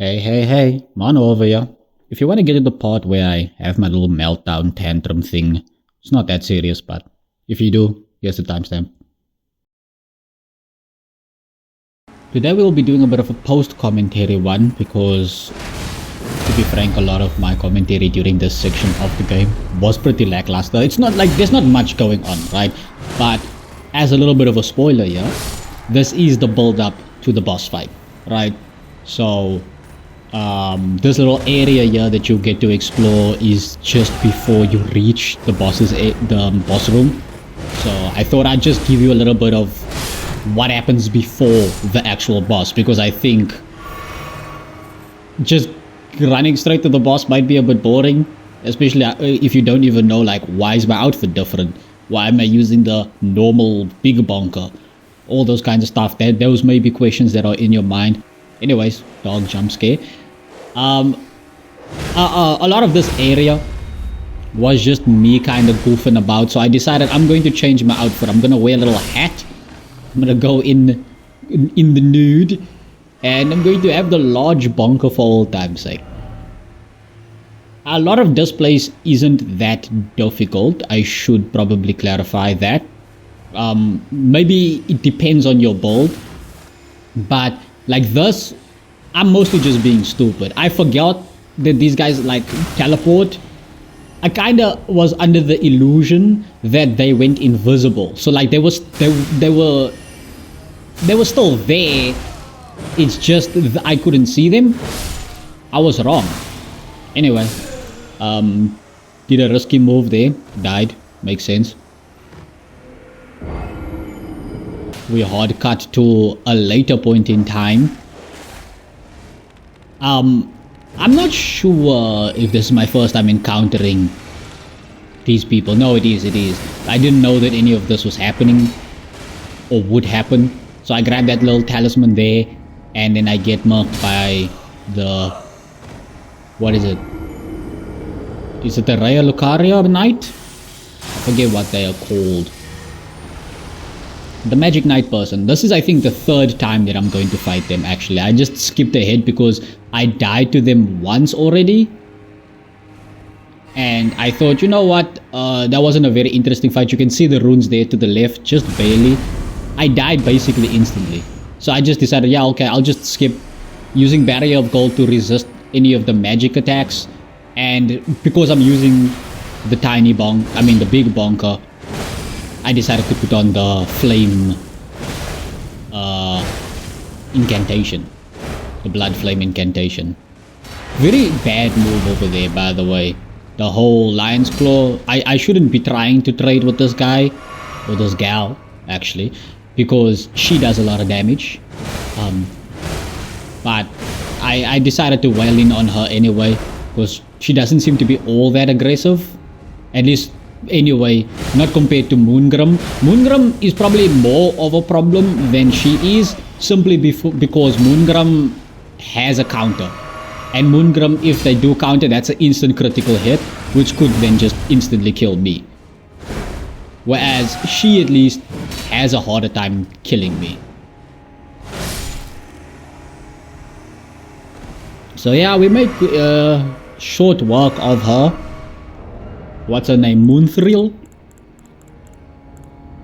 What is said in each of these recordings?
Hey, Mono over here. If you want to get to the part where I have my little meltdown tantrum thing, it's not that serious, but if you do, here's the timestamp. Today we'll be doing a bit of a post-commentary one because, to be frank, a lot of my commentary during this section of the game was pretty lackluster. It's not like there's not much going on, right? But as a little bit of a spoiler here, this is the build-up to the boss fight, right? So this little area here that you get to explore is just before you reach the boss room. So I thought I'd just give you a little bit of what happens before the actual boss, because I think just running straight to the boss might be a bit boring, especially if you don't even know, like, why is my outfit different? Why am I using the normal big bunker? All those kinds of stuff. Those may be questions that are in your mind. Anyways, dog jump scare. A lot of this area was just me kind of goofing about, so I decided I'm going to change my outfit. I'm going to wear a little hat. I'm going to go in the nude, and I'm going to have the large bunker for old time's sake. A lot of this place isn't that difficult. I should probably clarify that. Maybe it depends on your build, but like this, I'm mostly just being stupid. I forgot that these guys like teleport. I kinda was under the illusion that they went invisible. So like they were still there. It's just I couldn't see them. I was wrong. Anyway, did a risky move there. Died. Makes sense. We hard cut to a later point in time. I'm not sure if this is my first time encountering these people. No, it is. I didn't know that any of this was happening or would happen. So I grabbed that little talisman there, and then I get marked by the... what is it? Is it the Raya Lucaria Knight? I forget what they are called. The Magic Knight person. This is, I think, the third time that I'm going to fight them, actually. I just skipped ahead because I died to them once already. And I thought, you know what? That wasn't a very interesting fight. You can see the runes there to the left, just barely. I died basically instantly. So I just decided, yeah, okay, I'll just skip using Barrier of Gold to resist any of the magic attacks. And because I'm using the the big bunker, I decided to put on the flame incantation. The blood flame incantation. Very bad move over there, by the way. The whole lion's claw. I shouldn't be trying to trade with this guy. Or this gal, actually. Because she does a lot of damage. But I decided to wail in on her anyway. Because she doesn't seem to be all that aggressive. At least... anyway, not compared to Moongrim. Moongrim is probably more of a problem than she is, simply because Moongrim has a counter. And Moongrim, if they do counter, that's an instant critical hit, which could then just instantly kill me. Whereas she at least has a harder time killing me. So yeah, we make short work of her. What's her name? Moonthrill?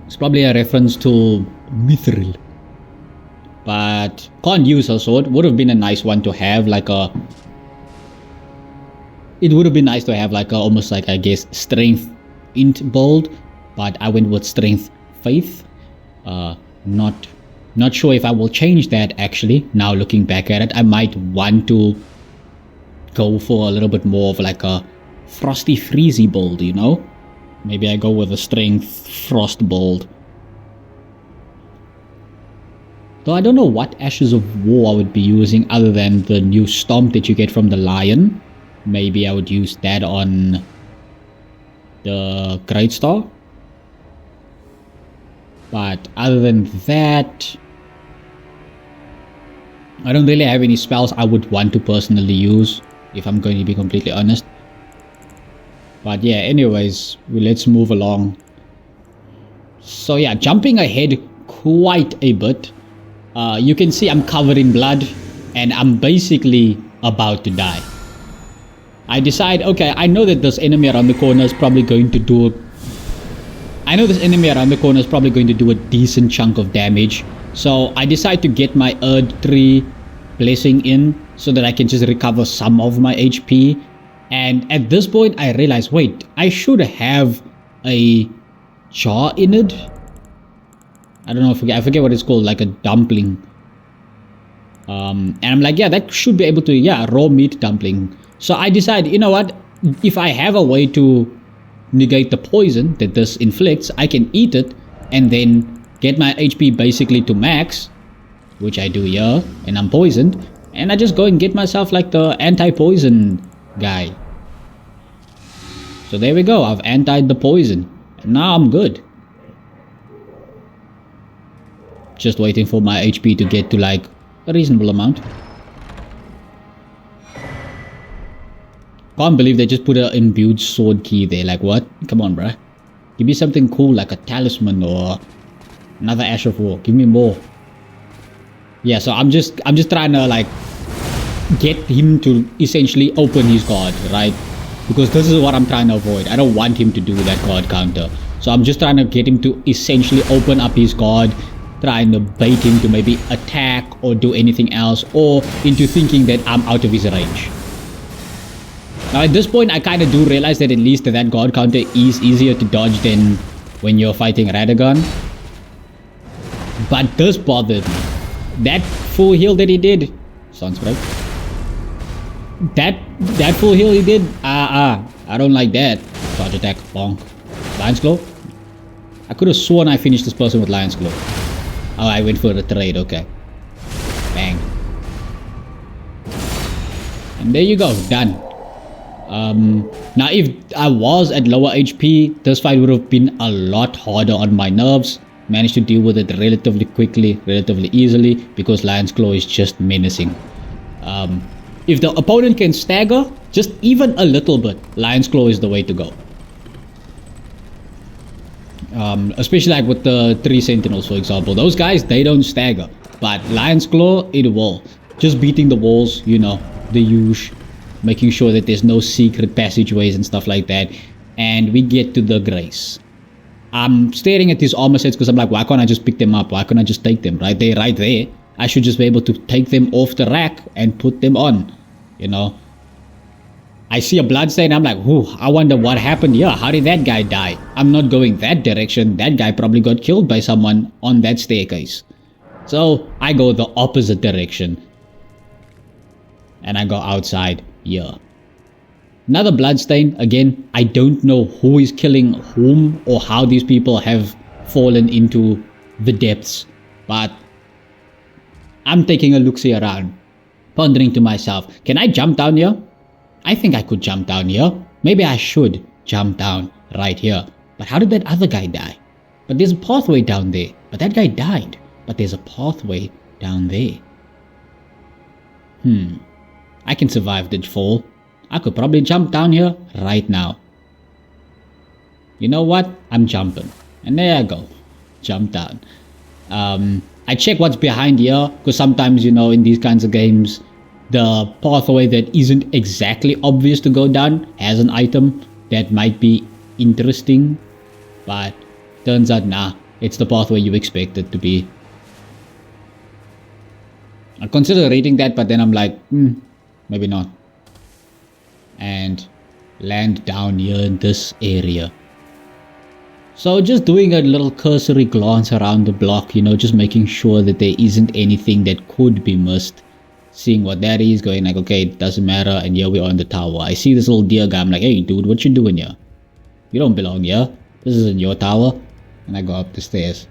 It's probably a reference to Mithril. But can't use her sword. Would have been a nice one to have, like a... It would have been nice to have like a, almost like, I guess, strength int build. But I went with strength faith. Not sure if I will change that actually. Now looking back at it, I might want to go for a little bit more of like a Frosty Freezy build, you know? Maybe I go with a strength frost build. Though I don't know what Ashes of War I would be using other than the new stomp that you get from the lion. Maybe I would use that on the Great Star. But other than that, I don't really have any spells I would want to personally use, if I'm going to be completely honest. But yeah, anyways, let's move along. So yeah, jumping ahead quite a bit. You can see I'm covered in blood. and I'm basically about to die. I decide, okay, I know that this enemy around the corner is probably going to do a decent chunk of damage. So I decide to get my Erdtree blessing in so that I can just recover some of my HP. And at this point, I realize, wait, I should have a jar in it. I don't know, I forget what it's called, like a dumpling. And I'm like, yeah, that should be able to, yeah, raw meat dumpling. So I decide, you know what, if I have a way to negate the poison that this inflicts, I can eat it and then get my HP basically to max, which I do here, and I'm poisoned, and I just go and get myself like the anti-poison guy. So there we go, I've antied the poison, and now I'm good. Just waiting for my HP to get to like a reasonable amount. Can't believe they just put an imbued sword key there. Like, what? Come on, bruh. Give me something cool like a talisman or another Ash of War. Give me more. Yeah, so I'm just trying to like get him to essentially open his card, right? Because this is what I'm trying to avoid. I don't want him to do that card counter. So I'm just trying to get him to essentially open up his card, trying to bait him to maybe attack or do anything else, or into thinking that I'm out of his range. Now at this point, I kind of do realize that at least that guard counter is easier to dodge than when you're fighting Radagon. But this bothered me. That full heal that he did, sounds right. That full heal he did, I don't like that. Charge attack, bonk. Lion's Claw. I could have sworn I finished this person with Lion's Claw. Oh, I went for a trade, okay. Bang. And there you go, done. Now if I was at lower HP, this fight would have been a lot harder on my nerves. Managed to deal with it relatively quickly, relatively easily, because Lion's Claw is just menacing. If the opponent can stagger, just even a little bit, Lion's Claw is the way to go. Especially like with the 3 Sentinels, for example. Those guys, they don't stagger. But Lion's Claw, it will. Just beating the walls, you know, the huge. Making sure that there's no secret passageways and stuff like that. And we get to the Grace. I'm staring at these armor sets because I'm like, why can't I just pick them up? Why can't I just take them? Right there, right there. I should just be able to take them off the rack and put them on. You know. I see a bloodstain. I'm like, whew, I wonder what happened here. How did that guy die? I'm not going that direction. That guy probably got killed by someone on that staircase. So I go the opposite direction. And I go outside here. Another bloodstain. Again, I don't know who is killing whom or how these people have fallen into the depths. But I'm taking a look-see around. Pondering to myself, can I jump down here? I think I could jump down here. Maybe I should jump down right here. But how did that other guy die? But there's a pathway down there. But that guy died. But there's a pathway down there. I can survive the fall. I could probably jump down here right now. You know what? I'm jumping. And there I go. Jump down. I check what's behind here. Because sometimes, you know, in these kinds of games, the pathway that isn't exactly obvious to go down has an item that might be interesting. But turns out, nah. It's the pathway you expect it to be. I consider reading that, but then I'm like, maybe not. And land down here in this area. So just doing a little cursory glance around the block, you know, just making sure that there isn't anything that could be missed. Seeing what that is, going like, okay, it doesn't matter, and here we are in the tower. I see this little deer guy, I'm like, hey dude, what you doing here? You don't belong here. This isn't your tower. And I go up the stairs.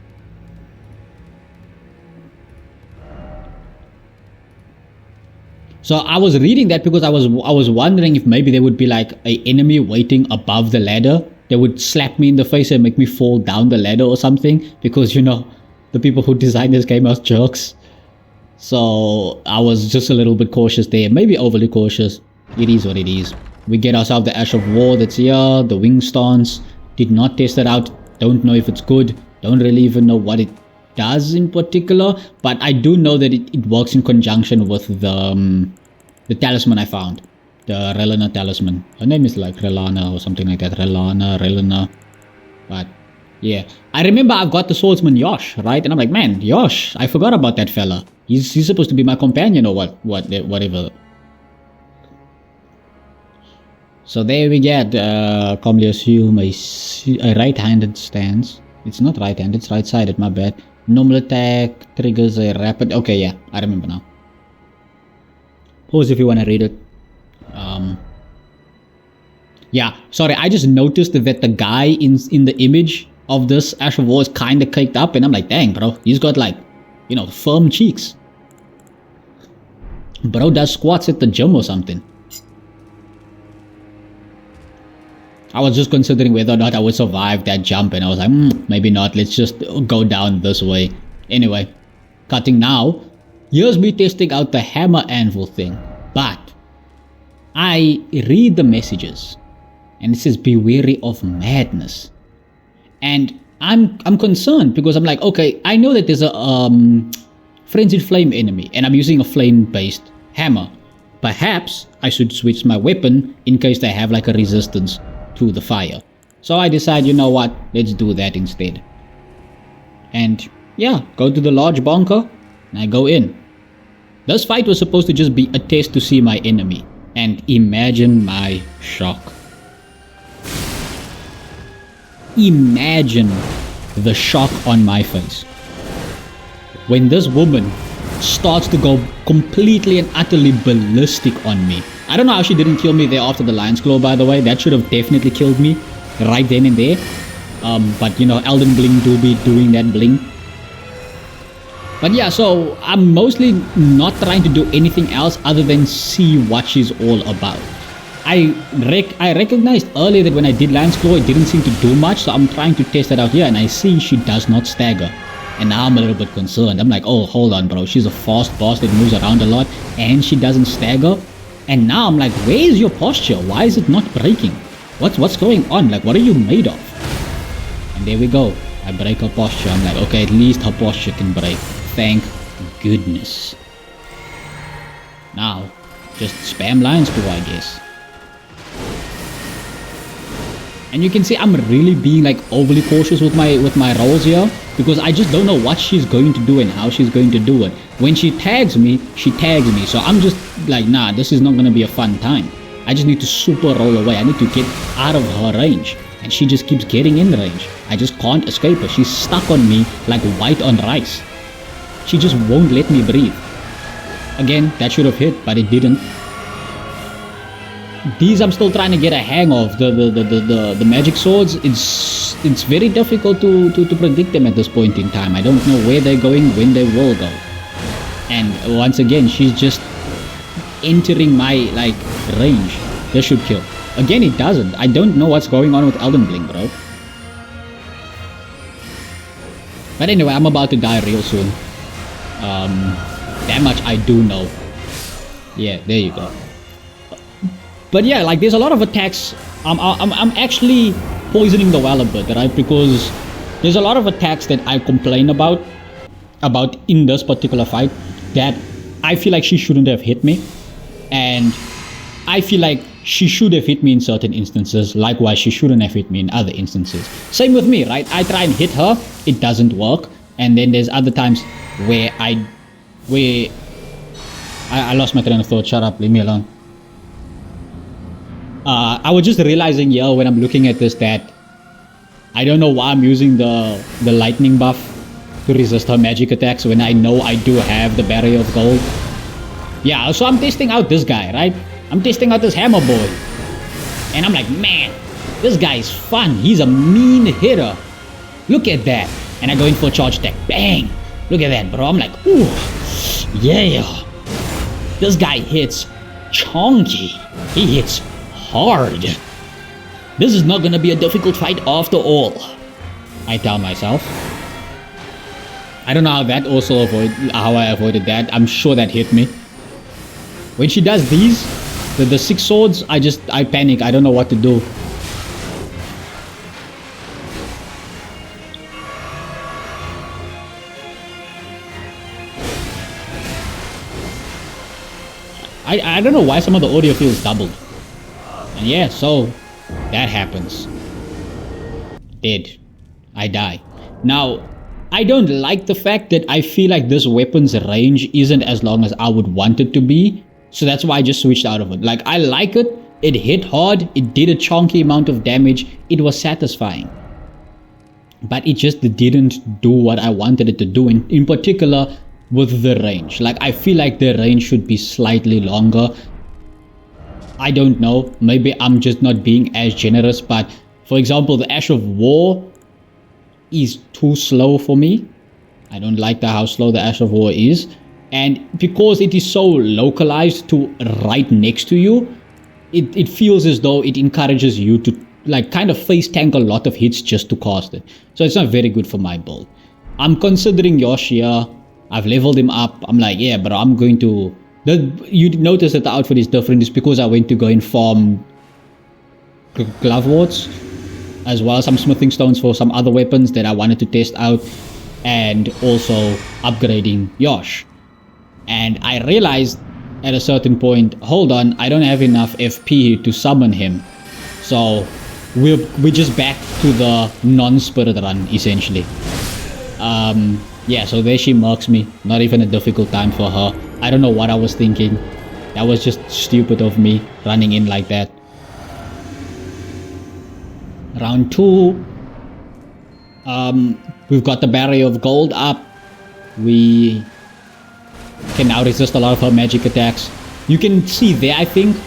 So I was reading that because I was wondering if maybe there would be like an enemy waiting above the ladder that would slap me in the face and make me fall down the ladder or something. Because, you know, the people who designed this game are jerks. So I was just a little bit cautious there. Maybe overly cautious. It is what it is. We get ourselves the Ash of War that's here. The Wing Stance. Did not test it out. Don't know if it's good. Don't really even know what it does in particular, but I do know that it works in conjunction with the talisman I found. The Relana talisman. Her name is like Relana or something like that. Relana. But yeah. I remember I've got the swordsman Yosh, right? And I'm like, man, Yosh, I forgot about that fella. He's supposed to be my companion or whatever. So there we get, commonly assume a right-handed stance. It's not right-handed, it's right-sided, my bad. Normal attack triggers a rapid... Okay, yeah, I remember now. Pause if you want to read it. Yeah, sorry, I just noticed that the guy in the image of this Ash of War is kind of caked up, and I'm like, dang, bro, he's got like, you know, firm cheeks. Bro does squats at the gym or something. I was just considering whether or not I would survive that jump, and I was like, maybe not, let's just go down this way. Anyway, cutting now. Here's me testing out the hammer anvil thing, but I read the messages, and it says, be wary of madness. And I'm concerned, because I'm like, okay, I know that there's a frenzied flame enemy, and I'm using a flame-based hammer. Perhaps I should switch my weapon in case they have like a resistance to the fire. So I decide, you know what, let's do that instead. And yeah, go to the large bunker, and I go in. This fight was supposed to just be a test to see my enemy, and imagine my shock. Imagine the shock on my face when this woman starts to go completely and utterly ballistic on me. I don't know how she didn't kill me there after the Lion's Claw, by the way. That should have definitely killed me right then and there. But you know, Elden Bling do be doing that bling. But yeah, so I'm mostly not trying to do anything else other than see what she's all about. I recognized earlier that when I did Lion's Claw, it didn't seem to do much, so I'm trying to test that out here, and I see she does not stagger. And now I'm a little bit concerned. I'm like, oh, hold on, bro. She's a fast boss that moves around a lot, and she doesn't stagger. And now I'm like, where is your posture? Why is it not breaking? What's going on? Like, what are you made of? And there we go. I break her posture. I'm like, okay, at least her posture can break. Thank goodness. Now, just spam Lion's Claw, I guess. And you can see I'm really being like overly cautious with my rolls here, because I just don't know what she's going to do and how she's going to do it. When she tags me, she tags me. So I'm just like, nah, this is not going to be a fun time. I just need to super roll away. I need to get out of her range. And she just keeps getting in range. I just can't escape her. She's stuck on me like white on rice. She just won't let me breathe. Again, that should have hit, but it didn't. These I'm still trying to get a hang of. The magic swords, it's very difficult to predict them at this point in time. I don't know where they're going, when they will go. And once again, she's just entering my like range. This should kill. Again, it doesn't. I don't know what's going on with Elden Bling, bro. But anyway, I'm about to die real soon. That much I do know. Yeah, there you go. But yeah, like there's a lot of attacks. I'm actually poisoning the well a bit, right? Because there's a lot of attacks that I complain about in this particular fight that I feel like she shouldn't have hit me, and I feel like she should have hit me in certain instances. Likewise, she shouldn't have hit me in other instances. Same with me, right? I try and hit her, it doesn't work, and then there's other times where I lost my train of thought. Shut up, leave me alone. I was just realizing here when I'm looking at this that I don't know why I'm using the lightning buff to resist her magic attacks when I know I do have the barrier of gold. Yeah, so I'm testing out this guy, right? I'm testing out this hammer boy. And I'm like, man, this guy is fun. He's a mean hitter. Look at that. And I go in for a charge attack. Bang. Look at that, bro. I'm like, ooh, yeah. This guy hits chunky. He hits hard. This is not gonna be a difficult fight after all, I tell myself. I don't know how I avoided that. I'm sure that hit me. When she does these, the 6 swords, I panic. I don't know what to do. I don't know why some of the audio feels doubled. And yeah, so that happens. Dead. I die. Now, I don't like the fact that I feel like this weapon's range isn't as long as I would want it to be. So that's why I just switched out of it. Like, I like it. It hit hard. It did a chunky amount of damage. It was satisfying. But it just didn't do what I wanted it to do. In particular, with the range. Like, I feel like the range should be slightly longer. I don't know. Maybe I'm just not being as generous. But, for example, the Ash of War is too slow for me. I don't like how slow the Ash of War is. And because it is so localized to right next to you, it feels as though it encourages you to like kind of face tank a lot of hits just to cast it. So it's not very good for my build. I'm considering Yosh here. I've leveled him up. I'm like, yeah, but I'm going to... You notice that the outfit is different. It's because I went to go and farm glove wards, as well as some smithing stones for some other weapons that I wanted to test out, and also upgrading Yosh. And I realized at a certain point, hold on, I don't have enough FP to summon him. So we're just back to the non-spirit run, essentially. Yeah, so there she marks me. Not even a difficult time for her. I don't know what I was thinking. That was just stupid of me, running in like that. Round 2. We've got the barrier of gold up. We can now resist a lot of her magic attacks. You can see there, I think,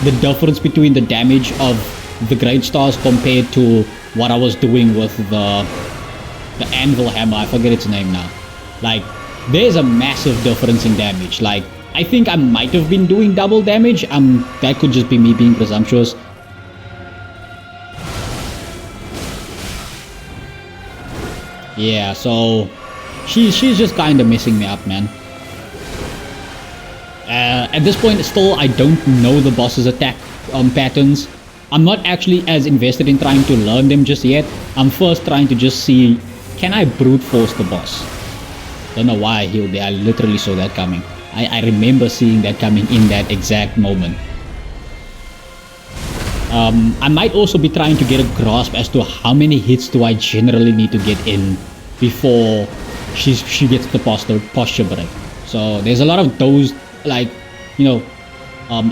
the difference between the damage of the Great Stars compared to what I was doing with the Anvil Hammer. I forget its name now. Like, there's a massive difference in damage. Like, I think I might have been doing double damage. That could just be me being presumptuous. Yeah, so she's just kind of messing me up, man. At this point, still, I don't know the boss's attack patterns. I'm not actually as invested in trying to learn them just yet. I'm first trying to just see, can I brute force the boss? Don't know why I healed there. I literally saw that coming. I remember seeing that coming in that exact moment. I might also be trying to get a grasp as to how many hits do I generally need to get in before she gets the posture break. So there's a lot of those, like, you know,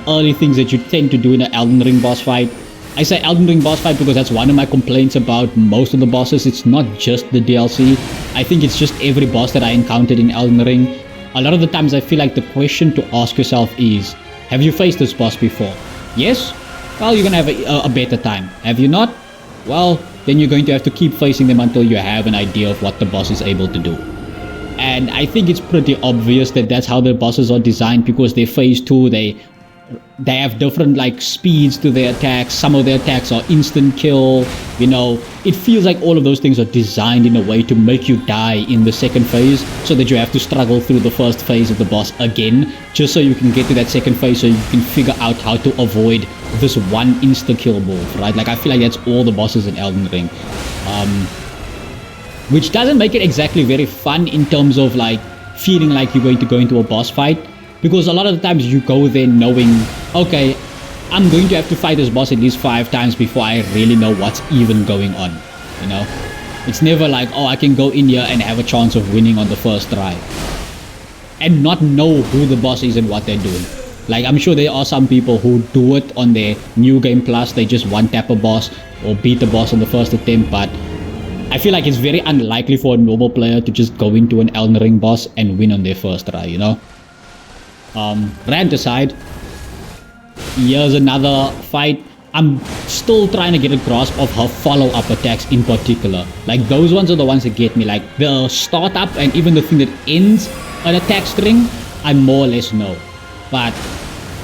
early things that you tend to do in an Elden Ring boss fight. I say Elden Ring boss fight because that's one of my complaints about most of the bosses. It's not just the DLC. I think it's just every boss that I encountered in Elden Ring. A lot of the times I feel like the question to ask yourself is, have you faced this boss before? Yes? Well, you're gonna have a better time. Have you not? Well, then you're going to have to keep facing them until you have an idea of what the boss is able to do. And I think it's pretty obvious that that's how the bosses are designed, because they phase 2, they have different like speeds to their attacks. Some of their attacks are instant kill. You know, it feels like all of those things are designed in a way to make you die in the second phase, so that you have to struggle through the first phase of the boss again, just so you can get to that second phase, so you can figure out how to avoid this one insta kill move, right? Like, I feel like that's all the bosses in Elden Ring, which doesn't make it exactly very fun in terms of like feeling like you're going to go into a boss fight. Because a lot of the times you go there knowing, okay, I'm going to have to fight this boss at least 5 times before I really know what's even going on, you know? It's never like, oh, I can go in here and have a chance of winning on the first try. And not know who the boss is and what they're doing. Like, I'm sure there are some people who do it on their New Game Plus. They just one-tap a boss or beat the boss on the first attempt, but I feel like it's very unlikely for a normal player to just go into an Elden Ring boss and win on their first try, you know? Rant aside, here's another fight. I'm still trying to get a grasp of her follow-up attacks in particular. Like, those ones are the ones that get me. Like, the start-up and even the thing that ends an attack string, I more or less know. But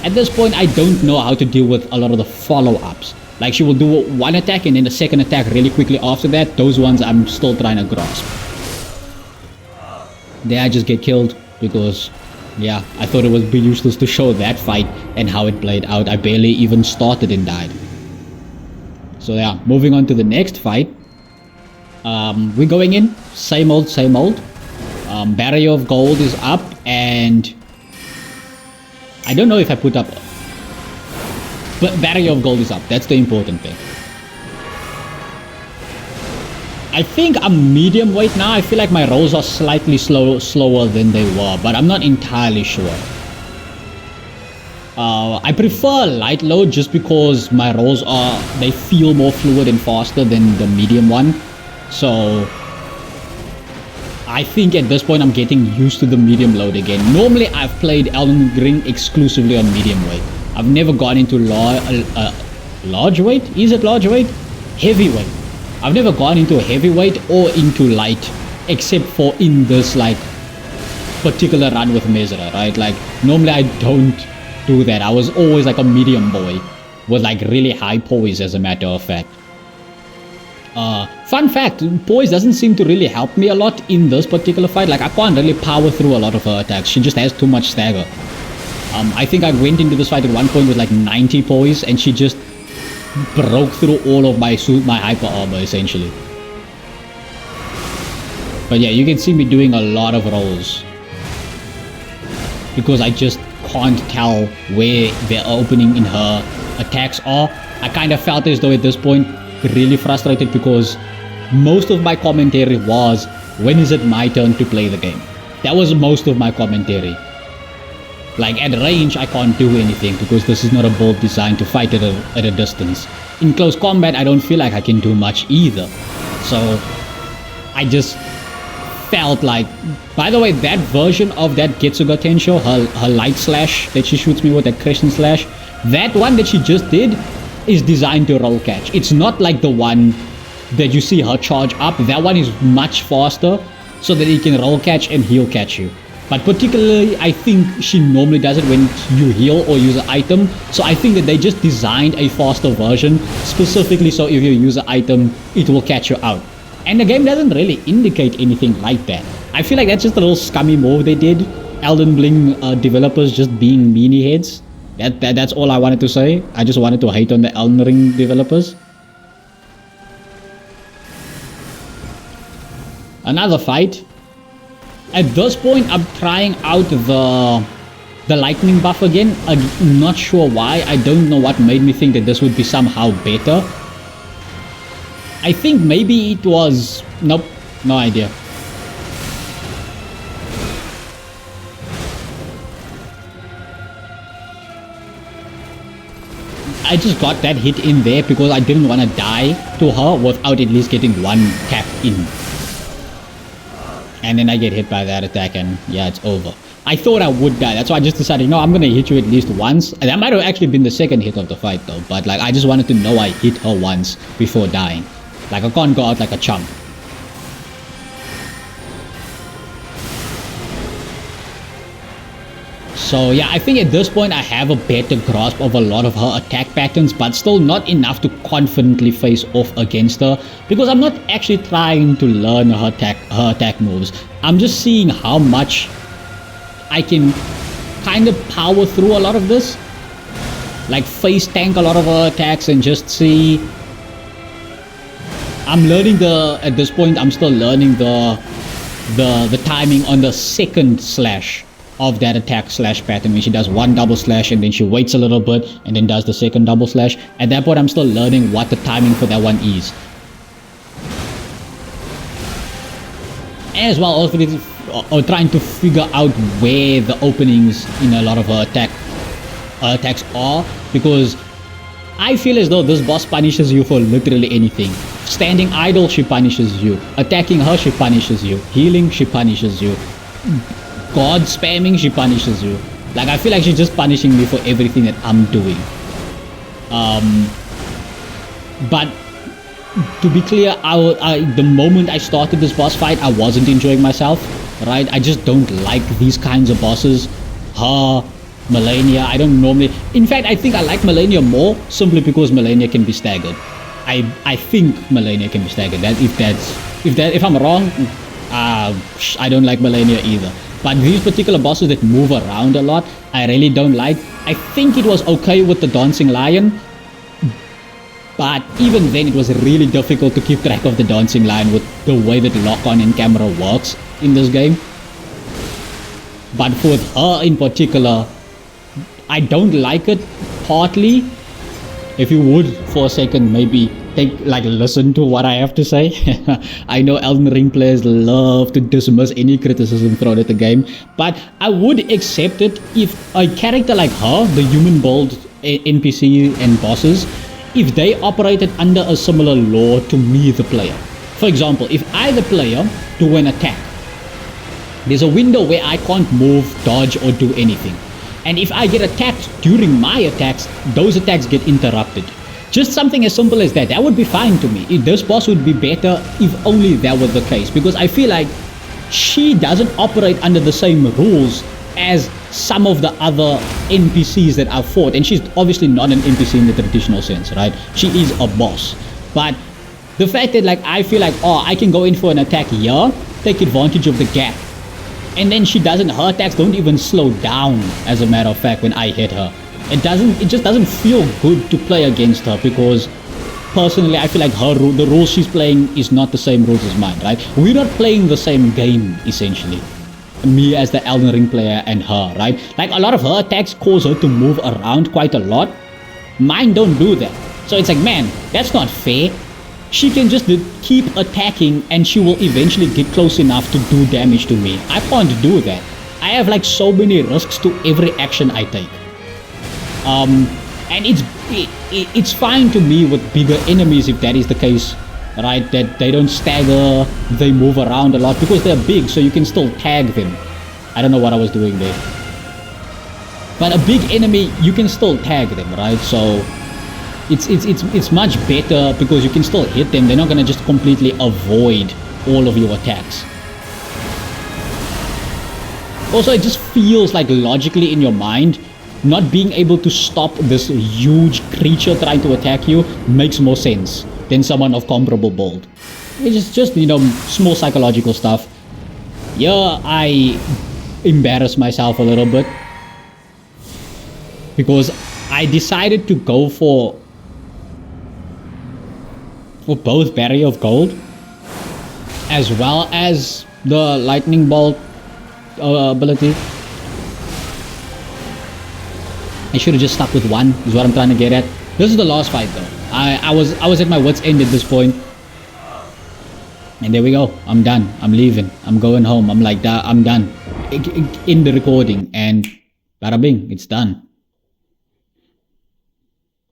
at this point, I don't know how to deal with a lot of the follow-ups. Like, she will do one attack and then the second attack really quickly after that. Those ones I'm still trying to grasp. There I just get killed because... yeah, I thought it would be useless to show that fight and how it played out. I barely even started and died. So yeah, moving on to the next fight. We're going in. Same old, same old. Barrier of Gold is up, and I don't know if I put up... But barrier of gold is up. That's the important thing. I think I'm medium weight now. I feel like my rolls are slightly slower than they were, but I'm not entirely sure. I prefer light load just because my rolls they feel more fluid and faster than the medium one. So I think at this point I'm getting used to the medium load again. Normally I've played Elden Ring exclusively on medium weight. I've never gone into large weight. Is it large weight? Heavyweight. I've never gone into a heavyweight or into light, except for in this like particular run with Mesra, right? Like normally I don't do that. I was always like a medium boy with like really high poise, as a matter of fact. Fun fact, poise doesn't seem to really help me a lot in this particular fight. Like I can't really power through a lot of her attacks. She just has too much stagger. I think I went into this fight at one point with like 90 poise and she just broke through all of my hyper armor essentially. But yeah, you can see me doing a lot of rolls because I just can't tell where the opening in her attacks are. I kind of felt as though at this point really frustrated because most of my commentary was, when is it my turn to play the game? That was most of my commentary. Like at range I can't do anything because this is not a build designed to fight at a distance. In close combat I don't feel like I can do much either. So I just felt like, by the way, that version of that Getsuga Tensho, her light slash that she shoots me with, that Crescent slash, that one that she just did is designed to roll catch. It's not like the one that you see her charge up. That one is much faster so that it can roll catch and heal catch you. But particularly, I think she normally does it when you heal or use an item. So I think that they just designed a faster version specifically so if you use an item, it will catch you out. And the game doesn't really indicate anything like that. I feel like that's just a little scummy move they did. Elden Bling developers just being meanie heads. That's all I wanted to say. I just wanted to hate on the Elden Ring developers. Another fight. At this point, I'm trying out the lightning buff again. I'm not sure why. I don't know what made me think that this would be somehow better. I think maybe it was... Nope, no idea. I just got that hit in there because I didn't want to die to her without at least getting one tap in. And then I get hit by that attack and yeah, it's over. I thought I would die. That's why I just decided, no, I'm going to hit you at least once. And that might have actually been the second hit of the fight though. But like, I just wanted to know I hit her once before dying. Like, I can't go out like a chump. So yeah, I think at this point I have a better grasp of a lot of her attack patterns, but still not enough to confidently face off against her because I'm not actually trying to learn her attack moves. I'm just seeing how much I can kind of power through a lot of this. Like face tank a lot of her attacks and just see. I'm learning at this point I'm still learning the timing on the second slash of that attack slash pattern, when she does one double slash and then she waits a little bit and then does the second double slash. At that point I'm still learning what the timing for that one is, as well also trying to figure out where the openings in a lot of her attacks are, because I feel as though this boss punishes you for literally anything. Standing idle, she punishes you. Attacking her, she punishes you. Healing, she punishes you. God spamming, she punishes you. Like, I feel like she's just punishing me for everything that I'm doing. But to be clear, the moment I started this boss fight, I wasn't enjoying myself, right? I just don't like these kinds of bosses. Melania, I don't normally... In fact, I think I like Melania more simply because Melania can be staggered. I think Melania can be staggered. If I'm wrong, I don't like Melania either. But these particular bosses that move around a lot, I really don't like. I think it was okay with the Dancing Lion, but even then it was really difficult to keep track of the Dancing Lion with the way that lock-on and camera works in this game. But for her in particular, I don't like it partly. If you would, for a second, maybe listen to what I have to say. I know Elden Ring players love to dismiss any criticism thrown at the game, but I would accept it if a character like her, the human build NPC and bosses, if they operated under a similar law to me, the player. For example, if I, the player, do an attack, there's a window where I can't move, dodge, or do anything. And if I get attacked during my attacks, those attacks get interrupted. Just something as simple as that. That would be fine to me. This boss would be better if only that were the case. Because I feel like she doesn't operate under the same rules as some of the other NPCs that I've fought. And she's obviously not an NPC in the traditional sense, right? She is a boss. But the fact that I feel like, oh, I can go in for an attack here, take advantage of the gap. And then her attacks don't even slow down, as a matter of fact, when I hit her. It just doesn't feel good to play against her, because personally I feel like the rules she's playing is not the same rules as mine, right? We're not playing the same game, essentially. Me as the Elden Ring player and her, right? Like, a lot of her attacks cause her to move around quite a lot. Mine don't do that. So it's like, man, that's not fair. She can just keep attacking and she will eventually get close enough to do damage to me. I can't do that. I have so many risks to every action I take. And it's fine to me with bigger enemies if that is the case, right? That they don't stagger, they move around a lot because they're big, so you can still tag them. I don't know what I was doing there. But a big enemy, you can still tag them, right? So it's much better because you can still hit them. They're not gonna just completely avoid all of your attacks. Also, it just feels like logically in your mind, not being able to stop this huge creature trying to attack you makes more sense than someone of comparable build. It's just small psychological stuff. Yeah, I embarrass myself a little bit because I decided to go for both Barrier of Gold as well as the Lightning Bolt ability. I should have just stuck with one, is what I'm trying to get at. This is the last fight though. I was at my wit's end at this point. And there we go. I'm done. I'm leaving. I'm going home. I'm like, I'm done. In the recording, and bada bing, it's done.